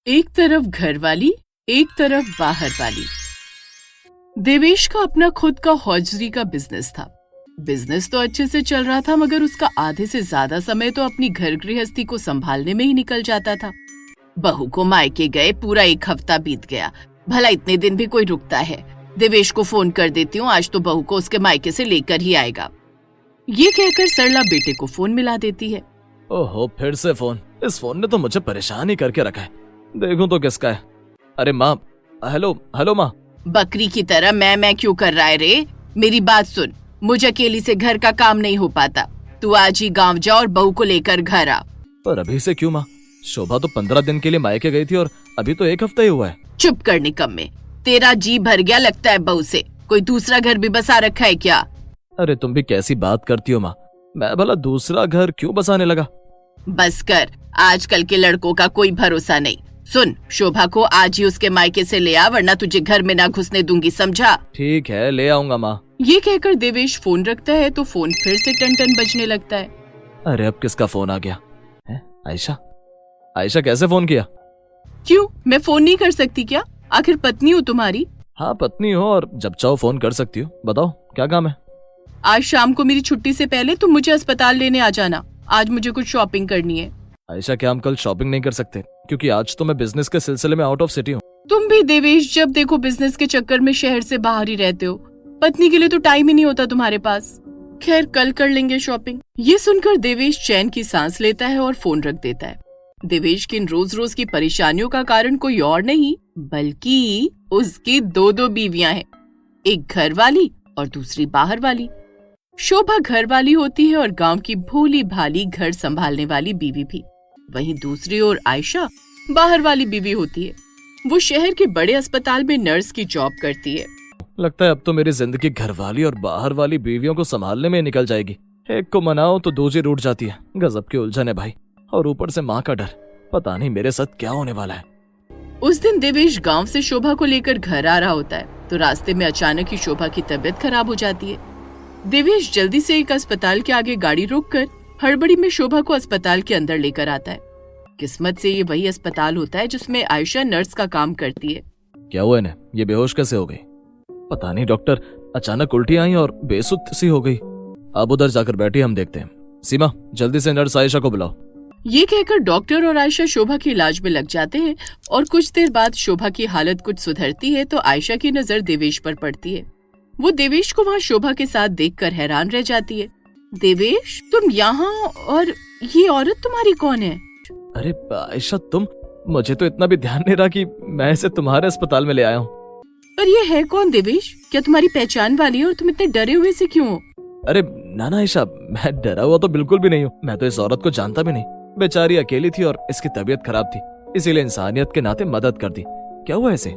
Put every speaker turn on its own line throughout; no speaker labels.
एक तरफ घर वाली, एक तरफ बाहर वाली। देवेश का अपना खुद का हौजरी का बिजनेस था। बिजनेस तो अच्छे से चल रहा था, मगर उसका आधे से ज्यादा समय तो अपनी घर गृहस्थी को संभालने में ही निकल जाता था। बहू को मायके गए पूरा 1 हफ्ता बीत गया। भला इतने दिन भी कोई रुकता है? देवेश को फोन कर देती हूँ, आज तो बहू को उसके मायके से लेकर ही आएगा। ये कहकर सरला बेटे को फोन मिला देती है।
ओहो, फिर से फोन। इस फोन ने तो मुझे परेशान ही करके रखा है। देखूं तो किसका है। अरे माँ, हेलो माँ।
बकरी की तरह मैं क्यों कर रहा है रे? मेरी बात सुन, मुझे अकेली से घर का काम नहीं हो पाता। तू आज ही गांव जा और बहू को लेकर घर आ।
पर अभी से क्यों माँ? शोभा तो 15 दिन के लिए मायके गई थी और अभी तो 1 हफ्ता ही हुआ है।
चुप कर निकम्मे, तेरा जी भर गया लगता है बहू से। कोई दूसरा घर भी बसा रखा है क्या?
अरे तुम भी कैसी बात करती हो माँ, मैं भला दूसरा घर क्यों बसाने लगा?
बस कर, आजकल के लड़कों का कोई भरोसा नहीं। सुन, शोभा को आज ही उसके मायके से ले आ, वरना तुझे घर में ना घुसने दूंगी, समझा?
ठीक है, ले आऊंगा माँ।
ये कहकर देवेश फोन रखता है तो फोन फिर से टन बजने लगता है।
अरे अब किसका फोन आ गया है? आयशा कैसे फोन किया?
क्यों, मैं फोन नहीं कर सकती क्या? आखिर पत्नी हो तुम्हारी।
हाँ पत्नी हो और जब चाहो फोन कर सकती हो। बताओ क्या काम है?
आज शाम को मेरी छुट्टी से पहले तुम मुझे अस्पताल लेने आ जाना। आज मुझे कुछ शॉपिंग करनी है।
आयशा, क्या हम कल शॉपिंग नहीं कर सकते? क्योंकि आज तो मैं बिजनेस के सिलसिले में आउट ऑफ सिटी हूँ।
तुम भी देवेश, जब देखो बिजनेस के चक्कर में शहर से बाहर ही रहते हो। पत्नी के लिए तो टाइम ही नहीं होता तुम्हारे पास। खैर, कल कर लेंगे शॉपिंग। ये सुनकर देवेश चैन की सांस लेता है और फोन रख देता है। देवेश की इन रोज की परेशानियों का कारण कोई और नहीं बल्कि उसकी 2 बीवियां हैं, एक घर वाली और दूसरी बाहर वाली। शोभा घर वाली होती है और गांव की भोली भाली घर संभालने वाली बीवी भी। वहीं दूसरी ओर आयशा बाहर वाली बीवी होती है। वो शहर के बड़े अस्पताल में नर्स की जॉब करती है।
लगता है अब तो मेरी जिंदगी घर वाली और बाहर वाली बीवियों को संभालने में निकल जाएगी। एक को मनाओ तो दूसरी रूठ जाती है। गजब की उलझन है भाई, और ऊपर से माँ का डर। पता नहीं मेरे साथ क्या होने वाला है।
उस दिन देवेश गांव से शोभा को लेकर घर आ रहा होता है तो रास्ते में अचानक ही शोभा की तबीयत खराब हो जाती है। देवेश जल्दी से एक अस्पताल के आगे गाड़ी रोककर हड़बड़ी में शोभा को अस्पताल के अंदर लेकर आता है। किस्मत से ये वही अस्पताल होता है जिसमें आयशा नर्स का काम करती है।
क्या हुआ इन्हें? ये बेहोश कैसे हो गई? पता नहीं डॉक्टर, अचानक उल्टी आई और बेसुध सी हो गई। अब उधर जाकर बैठी, हम देखते हैं। सीमा, जल्दी से नर्स आयशा को बुलाओ।
ये कहकर डॉक्टर और आयशा शोभा के इलाज में लग जाते हैं और कुछ देर बाद शोभा की हालत कुछ सुधरती है तो आयशा की नजर देवेश पर पड़ती है। वो देवेश को वहाँ शोभा के साथ देखकर हैरान रह जाती है। देवेश, तुम यहाँ, और ये औरत तुम्हारी कौन है?
अरे आयशा, तुम? मुझे तो इतना भी ध्यान नहीं रहा कि मैं इसे तुम्हारे अस्पताल में ले आया हूँ।
पर ये है कौन देवेश? क्या तुम्हारी पहचान वाली है और तुम इतने डरे हुए से क्यों हो?
अरे ना आयशा, मैं डरा हुआ तो बिल्कुल भी नहीं हूँ। मैं तो इस औरत को जानता भी नहीं। बेचारी अकेली थी और इसकी तबीयत खराब थी, इसीलिए इंसानियत के नाते मदद कर दी। क्या हुआ इसे?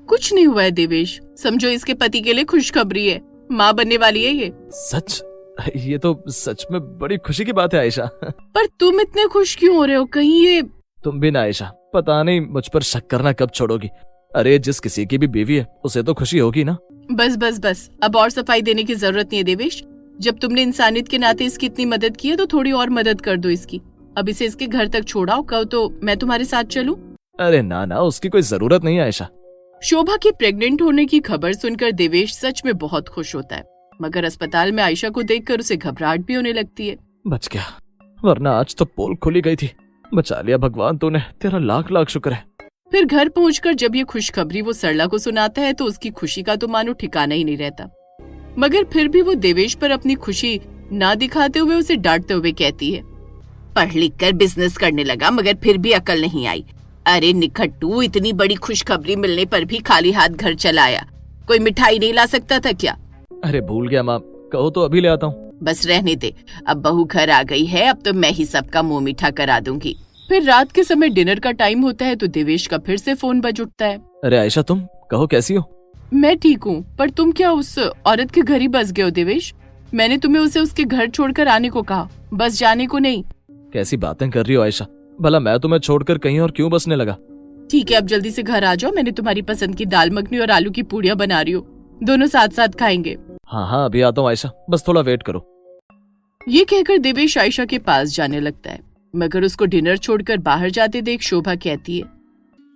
कुछ नहीं हुआ है देवेश, समझो इसके पति के लिए खुशखबरी है। माँ बनने वाली है ये।
सच? ये तो सच में बड़ी खुशी की बात है आयशा।
पर तुम इतने खुश क्यों हो रहे हो? कहीं ये...
तुम भी ना आयशा, पता नहीं मुझ पर शक करना कब छोड़ोगी। अरे जिस किसी की भी बीवी है उसे तो खुशी होगी ना।
बस, अब और सफाई देने की जरूरत नहीं है देवेश। जब तुमने इंसानियत के नाते इसकी इतनी मदद की है तो थोड़ी और मदद कर दो इसकी। अब इसे इसके घर तक छोड़ाओ, कहो तो मैं तुम्हारे साथ चलूं?
अरे ना, उसकी कोई जरूरत नहीं है आयशा।
शोभा के प्रेग्नेंट होने की खबर सुनकर देवेश सच में बहुत खुश होता है, मगर अस्पताल में आयशा को देखकर उसे घबराहट भी होने लगती है।
बच गया, वरना आज तो पोल खुली गई थी। बचा लिया भगवान, तूने, तेरा लाख लाख शुक्र है।
फिर घर पहुंचकर जब ये खुशखबरी वो सरला को सुनाता है तो उसकी खुशी का तो मानो ठिकाना ही नहीं रहता। मगर फिर भी वो देवेश पर अपनी खुशी ना दिखाते हुए उसे डांटते हुए कहती है, पढ़ लिख कर बिजनेस करने लगा मगर फिर भी अकल नहीं आई। अरे निखट्टू, इतनी बड़ी खुशखबरी मिलने पर भी खाली हाथ घर चला आया। कोई मिठाई नहीं ला सकता था क्या?
अरे भूल गया माँ, कहो तो अभी ले आता हूँ।
बस रहने दे, अब बहू घर आ गई है, अब तो मैं ही सबका मुंह मीठा करा दूंगी। फिर रात के समय डिनर का टाइम होता है तो देवेश का फिर से फोन बज उठता है।
अरे आयशा, तुम कहो कैसी हो?
मैं ठीक हूँ, पर तुम क्या उस औरत के घर ही बस गए हो देवेश? मैंने तुम्हें उसे उसके घर छोड़कर आने को कहा, बस जाने को नहीं।
कैसी बातें कर रही हो आयशा? भला मैं तुम्हें छोड़कर कहीं और क्यों बसने लगा?
ठीक है, अब जल्दी से घर आ जाओ। मैंने तुम्हारी पसंद की दाल मखनी और आलू की पूड़ियाँ बना रही हूँ, दोनों साथ साथ खाएंगे।
हाँ अभी आता हूँ आयशा, बस थोड़ा वेट करो।
ये कहकर देवेश आयशा के पास जाने लगता है, मगर उसको डिनर छोड़कर बाहर जाते देख शोभा कहती है,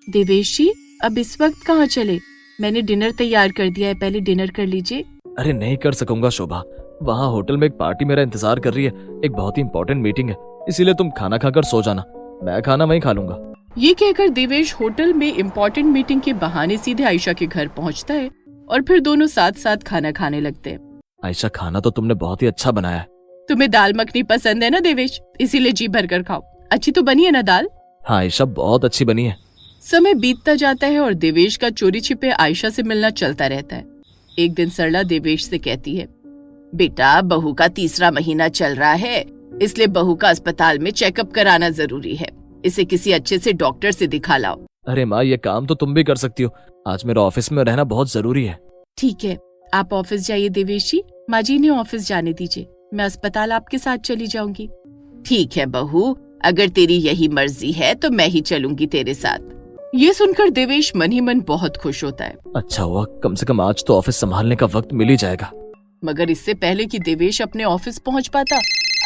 देवेश जी, अब इस वक्त कहाँ चले? मैंने डिनर तैयार कर दिया है, पहले डिनर कर लीजिए।
अरे नहीं कर सकूंगा शोभा, वहाँ होटल में एक पार्टी मेरा इंतजार कर रही है, एक बहुत ही इंपॉर्टेंट मीटिंग है, इसीलिए तुम खाना खाकर सो जाना, मैं खाना वहीं खा लूंगा।
ये कहकर देवेश होटल में इम्पोर्टेंट मीटिंग के बहाने सीधे आयशा के घर पहुंचता है और फिर दोनों साथ साथ खाना खाने लगते हैं।
आयशा, खाना तो तुमने बहुत ही अच्छा बनाया है।
तुम्हें दाल मखनी पसंद है ना देवेश, इसीलिए जी भर कर खाओ। अच्छी तो बनी है ना दाल?
हाँ आयशा, बहुत अच्छी बनी है।
समय बीतता जाता है और देवेश का चोरी छिपे आयशा से मिलना चलता रहता है। एक दिन सरला देवेश से कहती है, बेटा बहू का तीसरा महीना चल रहा है, इसलिए बहू का अस्पताल में चेकअप कराना जरूरी है, इसे किसी अच्छे से डॉक्टर से दिखा लाओ।
अरे माँ, ये काम तो तुम भी कर सकती हो, आज मेरा ऑफिस में रहना बहुत जरूरी है।
ठीक है, आप ऑफिस जाइए देवेश जी, माँ जी ने ऑफिस जाने दीजिए, मैं अस्पताल आपके साथ चली जाऊंगी। ठीक है बहू, अगर तेरी यही मर्जी है तो मैं ही चलूंगी तेरे साथ। ये सुनकर देवेश मन ही मन बहुत खुश होता है।
अच्छा हुआ, कम से कम आज तो ऑफिस संभालने का वक्त मिल ही जाएगा।
मगर इससे पहले कि देवेश अपने ऑफिस पहुंच पाता,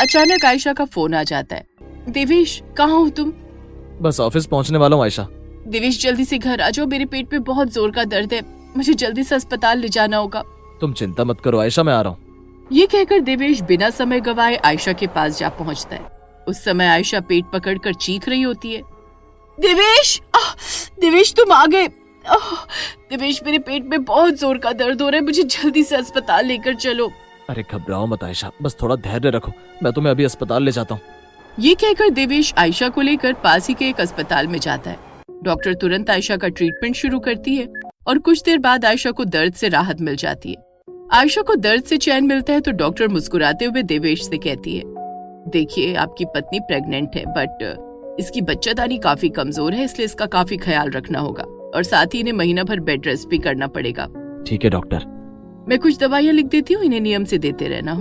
अचानक आयशा का फोन आ जाता है। देवेश, कहाँ हो तुम?
बस ऑफिस पहुंचने वाला हूँ आयशा।
देवेश, जल्दी से घर आ जाओ, मेरे पेट में बहुत जोर का दर्द है, मुझे जल्दी से अस्पताल ले जाना होगा।
तुम चिंता मत करो आयशा, मैं आ रहा हूँ।
ये कहकर देवेश बिना समय गवाए आयशा के पास जा पहुंचता है। उस समय आयशा पेट पकड़कर चीख रही होती है, देवेश, देवेश तुम आ गए। देवेश, मेरे पेट में बहुत जोर का दर्द हो रहा है, मुझे जल्दी से अस्पताल लेकर चलो।
अरे घबराओ मत आयशा, बस थोड़ा धैर्य रखो, मैं तुम्हें अभी अस्पताल ले जाता हूँ।
ये कहकर देवेश आयशा को लेकर पास ही के एक अस्पताल में जाता है। डॉक्टर तुरंत आयशा का ट्रीटमेंट शुरू करती है और कुछ देर बाद आयशा को दर्द से राहत मिल जाती है। आयशा को दर्द से चैन मिलता है तो डॉक्टर मुस्कुराते हुए देवेश से कहती है, देखिए आपकी पत्नी प्रेग्नेंट है, बट इसकी बच्चादानी काफी कमजोर है, इसलिए इसका काफी ख्याल रखना होगा और साथ ही इन्हें महीना भर बेड रेस्ट भी करना पड़ेगा।
ठीक है डॉक्टर।
मैं कुछ दवाइयाँ लिख देती हूँ, इन्हें नियम से देते रहना।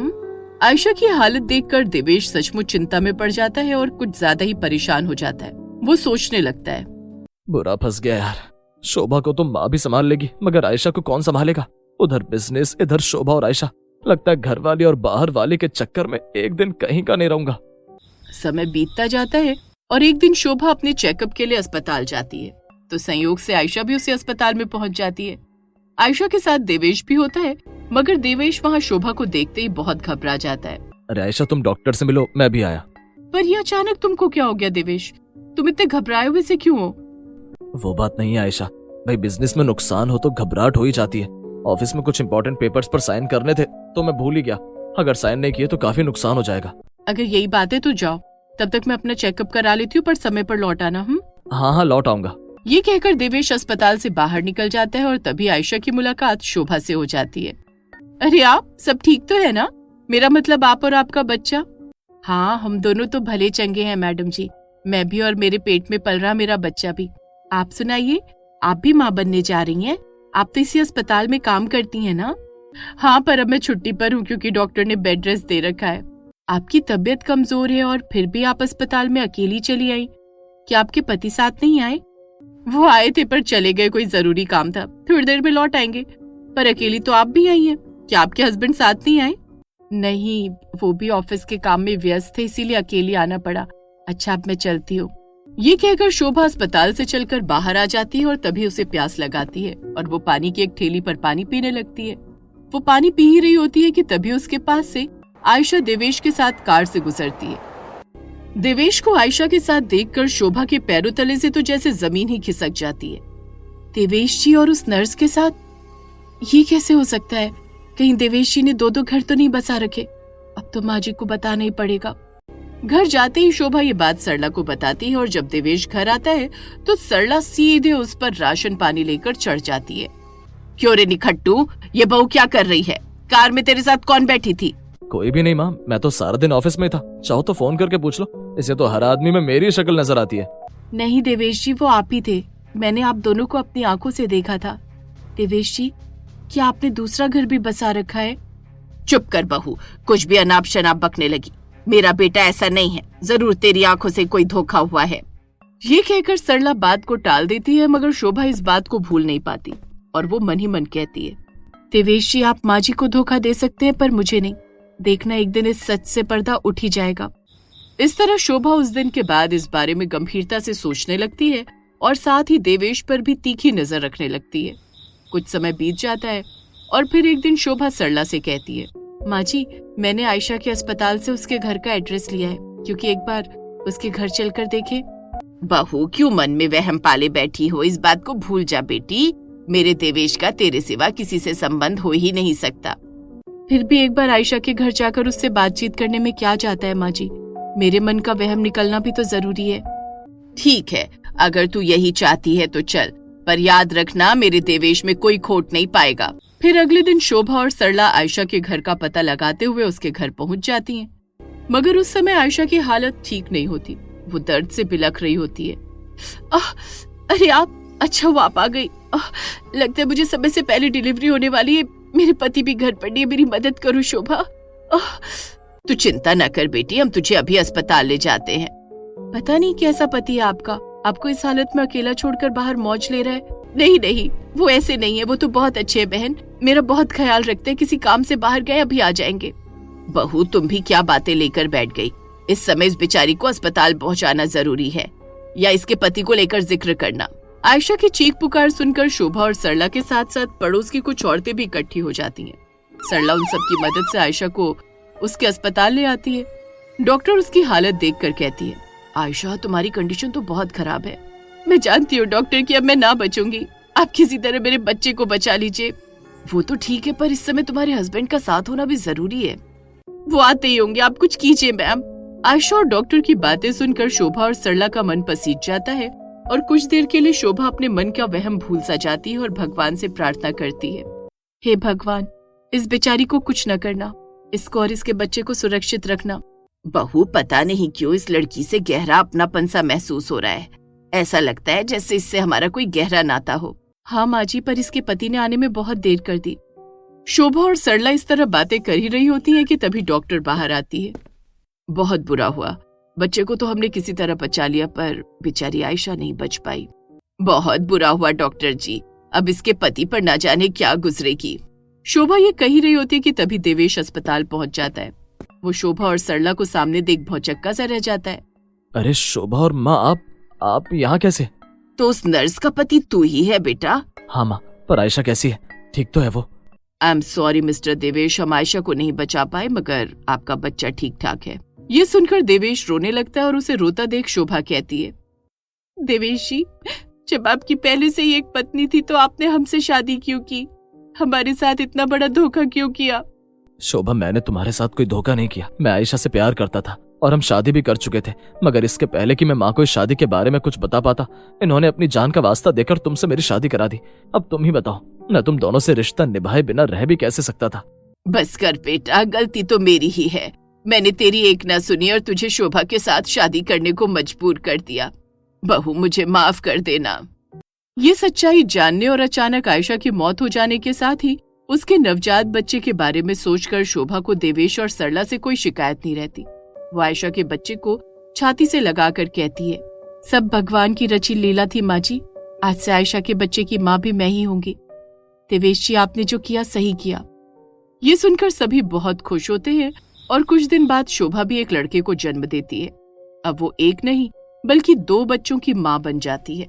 आयशा की हालत देखकर देवेश सचमुच चिंता में पड़ जाता है और कुछ ज्यादा ही परेशान हो जाता है। वो सोचने लगता है,
बुरा फंस गया यार, शोभा को तो माँ भी संभाल लेगी, मगर आयशा को कौन संभालेगा? उधर बिजनेस, इधर शोभा और आयशा, लगता है घर वाली और बाहर वाली के चक्कर में एक दिन कहीं का नहीं रहूंगा।
समय बीतता जाता है और एक दिन शोभा अपने चेकअप के लिए अस्पताल जाती है तो संयोग से आयशा भी उसे अस्पताल में पहुंच जाती है। आयशा के साथ देवेश भी होता है, मगर देवेश वहाँ शोभा को देखते ही बहुत घबरा जाता है।
अरे आयशा, तुम डॉक्टर से मिलो, मैं भी आया।
पर ये अचानक तुमको क्या हो गया देवेश, तुम इतने घबराए हुए से क्यों हो?
वो बात नहीं है आयशा, भाई बिजनेस में नुकसान हो तो घबराहट हो ही जाती है। ऑफिस में कुछ इंपॉर्टेंट पेपर्स पर साइन करने थे तो मैं भूल ही गया, अगर साइन नहीं किए तो काफी नुकसान हो जाएगा।
अगर यही बात है तो जाओ, तब तक मैं अपना चेकअप करा लेती हूँ, पर समय पर लौट आना।
हाँ लौट आऊंगा।
ये कहकर देवेश अस्पताल से बाहर निकल जाता है और तभी आयशा की मुलाकात शोभा से हो जाती है। अरे आप सब ठीक तो है ना? मेरा मतलब आप और आपका बच्चा? हाँ, हम दोनों तो भले चंगे हैं मैडम जी, मैं भी और मेरे पेट में पल रहा मेरा बच्चा भी। आप सुनाइए, आप भी माँ बनने जा रही हैं? आप तो इसी अस्पताल में काम करती हैं ना? हाँ, पर अब मैं छुट्टी पर हूँ क्योंकि डॉक्टर ने बेड रेस्ट दे रखा है। आपकी तबीयत कमजोर है और फिर भी आप अस्पताल में अकेली चली आई, क्या आपके पति साथ नहीं आए? वो आए थे पर चले गए, कोई जरूरी काम था, थोड़ी देर में लौट आएंगे। पर अकेली तो आप भी आई हैं, क्या आपके हस्बैंड साथ नहीं आए? नहीं, वो भी ऑफिस के काम में व्यस्त थे, इसीलिए अकेली आना पड़ा। अच्छा, अब मैं चलती हूँ। ये कहकर शोभा अस्पताल से चलकर बाहर आ जाती है और तभी उसे प्यास लगाती है और वो पानी की एक ठेली पर पानी पीने लगती है। वो पानी पी ही रही होती है कि तभी उसके पास से आयशा देवेश के साथ कार से गुजरती है। देवेश को आयशा के साथ देखकर शोभा के पैरों तले से तो जैसे जमीन ही खिसक जाती है। देवेश जी और उस नर्स के साथ ये कैसे हो सकता है? कहीं देवेश जी ने दो घर तो नहीं बसा रखे? अब तो माँ जी को बताना ही पड़ेगा। घर जाते ही शोभा ये बात सरला को बताती है और जब देवेश घर आता है तो सरला सीधे उस पर राशन पानी लेकर चढ़ जाती है। क्यों रे निखट्टू, ये बहू क्या कर रही है? कार में तेरे साथ कौन बैठी थी?
कोई भी नहीं माँ, मैं तो सारा दिन ऑफिस में था, चाहो तो फोन करके पूछ लो, इसे तो हर आदमी में मेरी शक्ल नजर आती है।
नहीं देवेश जी, वो आप ही थे, मैंने आप दोनों को अपनी आंखों से देखा था। देवेश जी, क्या आपने दूसरा घर भी बसा रखा है? चुप कर बहू, कुछ भी अनाप शनाप बकने लगी। मेरा बेटा ऐसा नहीं है, जरूर तेरी आंखों से कोई धोखा हुआ है। ये कहकर सरला बात को टाल देती है, मगर शोभा इस बात को भूल नहीं पाती और वो मन ही मन कहती है, देवेश जी आप माँ जी को धोखा दे सकते हैं पर मुझे नहीं। देखना एक दिन इस सच से पर्दा उठ ही जाएगा। इस तरह शोभा उस दिन के बाद इस बारे में गंभीरता से सोचने लगती है और साथ ही देवेश पर भी तीखी नजर रखने लगती है। कुछ समय बीत जाता है और फिर एक दिन शोभा सरला से कहती है, माँ जी, मैंने आयशा के अस्पताल से उसके घर का एड्रेस लिया है, क्योंकि एक बार उसके घर चलकर देखे। बहू, क्यों मन में वहम पाले बैठी हो? इस बात को भूल जा बेटी, मेरे देवेश का तेरे सिवा किसी से संबंध हो ही नहीं सकता। फिर भी एक बार आयशा के घर जाकर उससे बातचीत करने में क्या जाता है माँ जी? मेरे मन का वहम निकलना भी तो जरूरी है। ठीक है, अगर तू यही चाहती है तो चल, पर याद रखना मेरे देवेश में कोई खोट नहीं पाएगा। फिर अगले दिन शोभा और सरला आयशा के घर का पता लगाते हुए उसके घर पहुंच जाती हैं। मगर उस समय आयशा की हालत ठीक नहीं होती, वो दर्द से बिलख रही होती है। अरे आप, अच्छा वो आप आ गई। लगता है मुझे समय से पहले डिलीवरी होने वाली है, मेरे पति भी घर पर नहीं है, मेरी मदद करो शोभा। तू चिंता न कर बेटी, हम तुझे अभी अस्पताल ले जाते हैं। पता नहीं कैसा पति है आपका, आपको इस हालत में अकेला छोड़कर बाहर मौज ले रहा है। नहीं नहीं, वो ऐसे नहीं है, वो तो बहुत अच्छे है बहन, मेरा बहुत ख्याल रखते हैं, किसी काम से बाहर गए, अभी आ जाएंगे। बहू, तुम भी क्या बातें लेकर बैठ गई? इस समय इस बेचारी को अस्पताल पहुंचाना जरूरी है, या इसके पति को लेकर जिक्र करना। आयशा की चीख पुकार सुनकर शोभा और सरला के साथ साथ पड़ोस की कुछ औरतें भी इकट्ठी हो जाती हैं। सरला उन सब की मदद से आयशा को उसके अस्पताल ले आती है। डॉक्टर उसकी हालत देखकर कहती है, आयशा, तुम्हारी कंडीशन तो बहुत खराब है। मैं जानती हूँ डॉक्टर कि अब मैं ना बचूंगी, आप किसी तरह मेरे बच्चे को बचा लीजिए। वो तो ठीक है, पर इस समय तुम्हारे हस्बैंड का साथ होना भी जरूरी है। वो आते ही होंगे, आप कुछ कीजिए मैम। आयशा और डॉक्टर की बातें सुनकर शोभा और सरला का मन पसीज जाता है और कुछ देर के लिए शोभा अपने मन का वहम भूल सा जाती है और भगवान से प्रार्थना करती है, हे भगवान, इस बेचारी को कुछ न करना, इसको और इसके बच्चे को सुरक्षित रखना। बहू, पता नहीं क्यों इस लड़की से गहरा अपनापन सा महसूस हो रहा है। ऐसा लगता है जैसे इससे हमारा कोई गहरा नाता हो। हाँ माँ जी, पर इसके पति ने आने में बहुत देर कर दी। शोभा और सरला इस तरह बातें कर ही रही होती हैं कि तभी डॉक्टर बाहर आती है। बहुत बुरा हुआ, बच्चे को तो हमने किसी तरह बचा लिया, पर बेचारी आयशा नहीं बच पाई। बहुत बुरा हुआ डॉक्टर जी, अब इसके पति पर ना जाने क्या गुजरेगी। शोभा ये कह ही रही होती है कि तभी देवेश अस्पताल पहुंच जाता है। वो शोभा और सरला को सामने देख भौचक्का सा रह जाता है।
अरे शोभा और माँ, आप यहाँ कैसे?
तो उस नर्स का पति तू ही है बेटा?
हाँ माँ, पर आयशा कैसी है? ठीक तो है वो?
I am sorry mister Devesh, हम आयशा को नहीं बचा पाए, मगर आपका बच्चा ठीक ठाक है। ये सुनकर देवेश रोने लगता है और उसे रोता देख शोभा कहती है, देवेश जी, जब आपकी पहले से ही एक पत्नी थी तो आपने हमसे शादी क्यों की? हमारे साथ इतना बड़ा धोखा क्यों किया?
शोभा, मैंने तुम्हारे साथ कोई धोखा नहीं किया। मैं आयशा से प्यार करता था और हम शादी भी कर चुके थे, मगर इसके पहले कि मैं माँ को इस शादी के बारे में कुछ बता पाता, इन्होंने अपनी जान का वास्ता देकर तुमसे मेरी शादी करा दी। अब तुम ही बताओ, मैं तुम दोनों से रिश्ता निभाए बिना रह भी कैसे सकता था?
बस कर बेटा, गलती तो मेरी ही है। मैंने तेरी एक ना सुनी और तुझे शोभा के साथ शादी करने को मजबूर कर दिया। बहू, मुझे माफ कर देना। ये सच्चाई जानने और अचानक आयशा की मौत हो जाने के साथ ही उसके नवजात बच्चे के बारे में सोचकर शोभा को देवेश और सरला से कोई शिकायत नहीं रहती। वो आयशा के बच्चे को छाती से लगाकर कहती है, सब भगवान की रची लीला थी माँ जी, आज से आयशा के बच्चे की माँ भी मैं ही होंगी। देवेश जी, आपने जो किया सही किया। ये सुनकर सभी बहुत खुश होते हैं और कुछ दिन बाद शोभा भी एक लड़के को जन्म देती है। अब वो एक नहीं बल्कि 2 बच्चों की माँ बन जाती है।